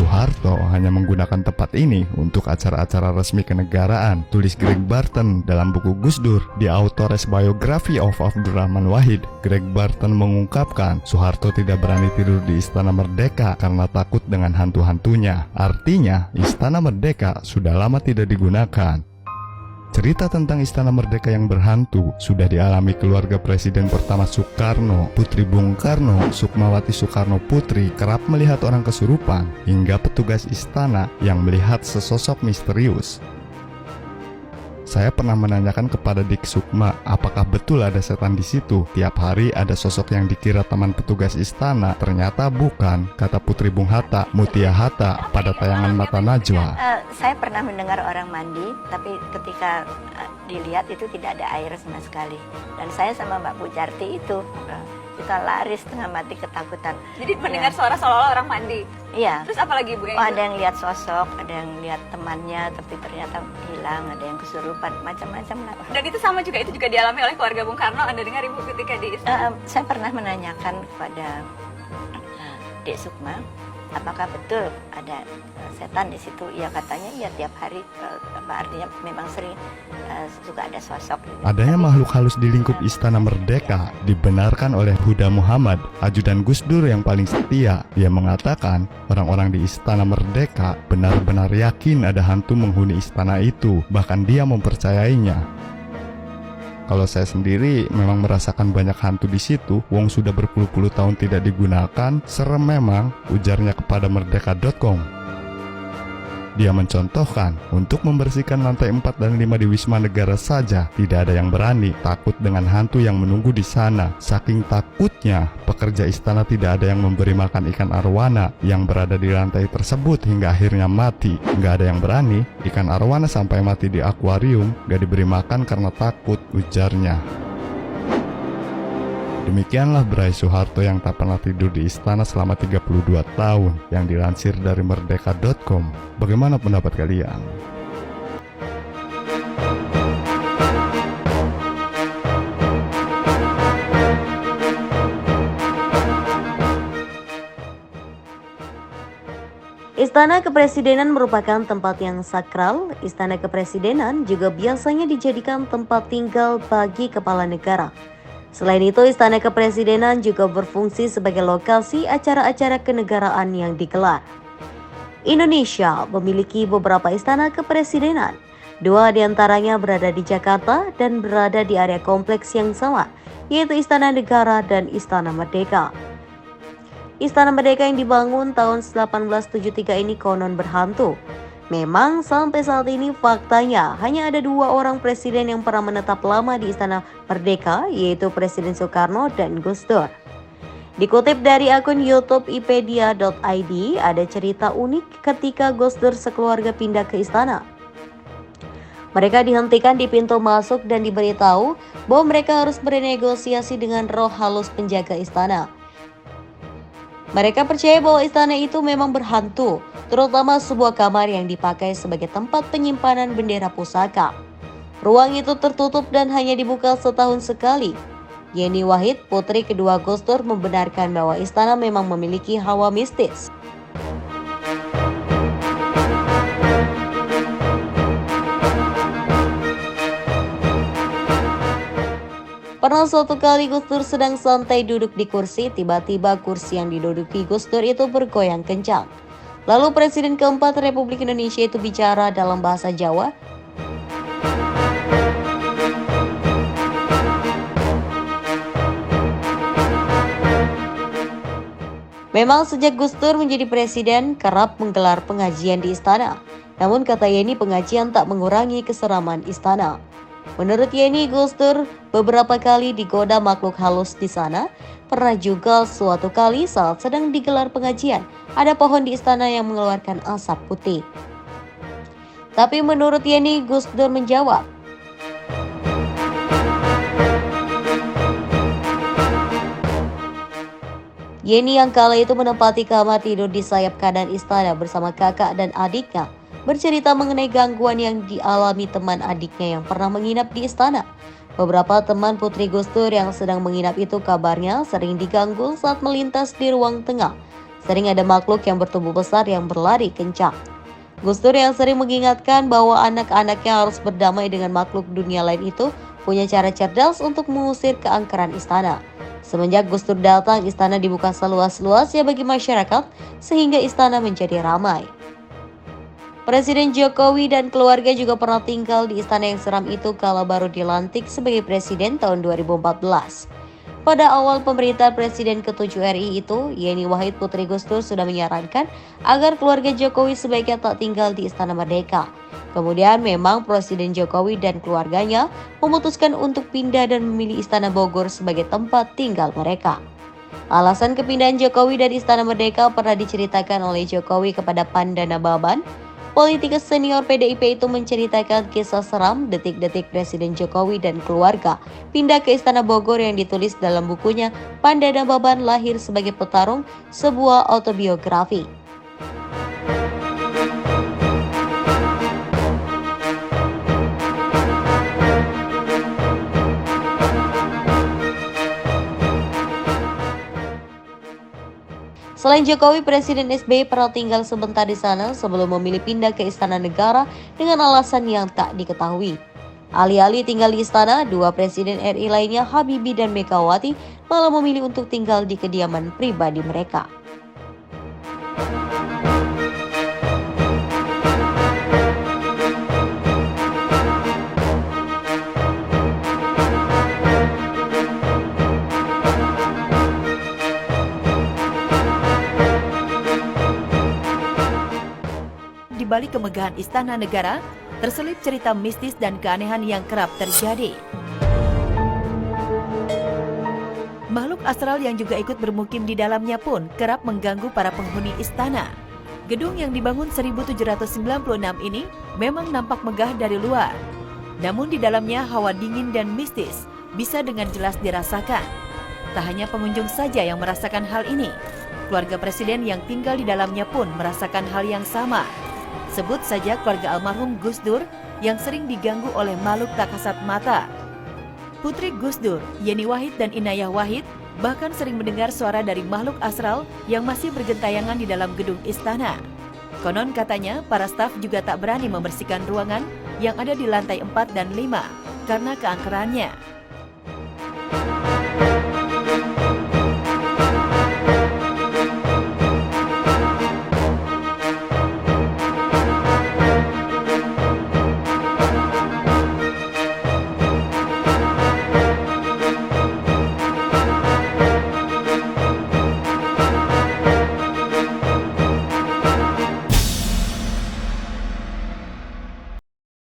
Soeharto hanya menggunakan tempat ini untuk acara-acara resmi kenegaraan, tulis Greg Barton dalam buku Gus Dur, The Author's Biography of Abdurrahman Wahid. Greg Barton mengungkapkan Soeharto tidak berani tidur di Istana Merdeka karena takut dengan hantu-hantunya. Artinya, Istana Merdeka sudah lama tidak digunakan. Cerita tentang Istana Merdeka yang berhantu sudah dialami keluarga Presiden pertama Soekarno, Putri Bung Karno, Sukmawati Soekarno Putri kerap melihat orang kesurupan, hingga petugas istana yang melihat sesosok misterius. Saya pernah menanyakan kepada Dik Sukma, apakah betul ada setan di situ? Tiap hari ada sosok yang dikira teman petugas istana, ternyata bukan, kata Putri Bung Hatta, Mutia Hatta, pada tayangan Mata Najwa. Saya pernah mendengar orang mandi, tapi ketika dilihat itu tidak ada air sama sekali. Dan saya sama Mbak Pujarti itu, kita lari setengah mati ketakutan. Jadi mendengar suara seolah-olah orang mandi? Iya. Terus apa lagi Bu? Ada yang lihat sosok, ada yang lihat temannya, tapi ternyata hilang, ada yang kesurupan, macam-macam lah. Dan itu sama juga, itu juga dialami oleh keluarga Bung Karno, Anda dengar Ibu ketika di istana? Saya pernah menanyakan kepada Dek Sukma, apakah betul ada setan di situ? Ya katanya ya tiap hari, artinya memang sering suka ada sosok. Adanya makhluk halus di lingkup Istana Merdeka dibenarkan oleh Huda Muhammad, ajudan Gus Dur yang paling setia. Dia mengatakan orang-orang di Istana Merdeka benar-benar yakin ada hantu menghuni istana itu, bahkan dia mempercayainya. Kalau saya sendiri memang merasakan banyak hantu di situ, wong sudah berpuluh-puluh tahun tidak digunakan, serem memang, ujarnya kepada merdeka.com. Dia mencontohkan, untuk membersihkan lantai 4 dan 5 di Wisma Negara saja, tidak ada yang berani, takut dengan hantu yang menunggu di sana. Saking takutnya, pekerja istana tidak ada yang memberi makan ikan arwana yang berada di lantai tersebut hingga akhirnya mati. Nggak ada yang berani, ikan arwana sampai mati di akuarium, nggak diberi makan karena takut, ujarnya. Demikianlah Bray Soeharto yang tak pernah tidur di istana selama 32 tahun yang dilansir dari merdeka.com. Bagaimana pendapat kalian? Istana Kepresidenan merupakan tempat yang sakral. Istana Kepresidenan juga biasanya dijadikan tempat tinggal bagi kepala negara. Selain itu, Istana Kepresidenan juga berfungsi sebagai lokasi acara-acara kenegaraan yang digelar. Indonesia memiliki beberapa istana kepresidenan. 2 diantaranya berada di Jakarta dan berada di area kompleks yang sama, yaitu Istana Negara dan Istana Merdeka. Istana Merdeka yang dibangun tahun 1873 ini konon berhantu. Memang sampai saat ini faktanya hanya ada 2 orang presiden yang pernah menetap lama di Istana Merdeka, yaitu Presiden Soekarno dan Gus Dur. Dikutip dari akun YouTube ipedia.id, ada cerita unik ketika Gus Dur sekeluarga pindah ke istana. Mereka dihentikan di pintu masuk dan diberitahu bahwa mereka harus bernegosiasi dengan roh halus penjaga istana. Mereka percaya bahwa istana itu memang berhantu, terutama sebuah kamar yang dipakai sebagai tempat penyimpanan bendera pusaka. Ruang itu tertutup dan hanya dibuka setahun sekali. Yeni Wahid, putri kedua Gus Dur, membenarkan bahwa istana memang memiliki hawa mistis. Pernah suatu kali Gus Dur sedang santai duduk di kursi, tiba-tiba kursi yang diduduki Gus Dur itu bergoyang kencang. Lalu Presiden keempat Republik Indonesia itu bicara dalam bahasa Jawa. Memang sejak Gus Dur menjadi presiden, kerap menggelar pengajian di istana. Namun kata Yeni, pengajian tak mengurangi keseraman istana. Menurut Yeni, Gus Dur beberapa kali digoda makhluk halus di sana. Pernah juga suatu kali saat sedang digelar pengajian, ada pohon di istana yang mengeluarkan asap putih. Tapi menurut Yeni, Gus Dur menjawab, Yeni yang kala itu menempati kamar tidur di sayap kanan istana bersama kakak dan adiknya, bercerita mengenai gangguan yang dialami teman adiknya yang pernah menginap di istana. Beberapa teman putri Gus Dur yang sedang menginap itu kabarnya sering diganggu saat melintas di ruang tengah. sering ada makhluk yang bertubuh besar yang berlari kencang. Gus Dur yang sering mengingatkan bahwa anak-anaknya harus berdamai dengan makhluk dunia lain itu punya cara cerdas untuk mengusir keangkeran istana. Semenjak Gus Dur datang, istana dibuka seluas-luasnya bagi masyarakat sehingga istana menjadi ramai. Presiden Jokowi dan keluarga juga pernah tinggal di istana yang seram itu kala baru dilantik sebagai presiden tahun 2014. Pada awal pemerintahan Presiden ke-7 RI itu, Yeni Wahid Putri Gus Dur sudah menyarankan agar keluarga Jokowi sebaiknya tak tinggal di Istana Merdeka. Kemudian memang Presiden Jokowi dan keluarganya memutuskan untuk pindah dan memilih Istana Bogor sebagai tempat tinggal mereka. Alasan kepindahan Jokowi dari Istana Merdeka pernah diceritakan oleh Jokowi kepada Pandana Baban. Politikus senior PDIP itu menceritakan kisah seram detik-detik Presiden Jokowi dan keluarga pindah ke Istana Bogor yang ditulis dalam bukunya Pandana Baban Lahir sebagai Petarung, sebuah autobiografi. Selain Jokowi, Presiden SBY pernah tinggal sebentar di sana sebelum memilih pindah ke Istana Negara dengan alasan yang tak diketahui. Alih-alih tinggal di istana, dua Presiden RI lainnya, Habibie dan Megawati, malah memilih untuk tinggal di kediaman pribadi mereka. Di balik kemegahan Istana Negara, terselip cerita mistis dan keanehan yang kerap terjadi. Makhluk astral yang juga ikut bermukim di dalamnya pun kerap mengganggu para penghuni istana. Gedung yang dibangun 1796 ini memang nampak megah dari luar. Namun di dalamnya hawa dingin dan mistis bisa dengan jelas dirasakan. Tak hanya pengunjung saja yang merasakan hal ini, keluarga presiden yang tinggal di dalamnya pun merasakan hal yang sama. Sebut saja keluarga almarhum Gus Dur yang sering diganggu oleh makhluk tak kasat mata. Putri Gus Dur, Yeni Wahid dan Inayah Wahid bahkan sering mendengar suara dari makhluk astral yang masih bergentayangan di dalam gedung istana. Konon katanya para staf juga tak berani membersihkan ruangan yang ada di lantai 4 dan 5 karena keangkerannya.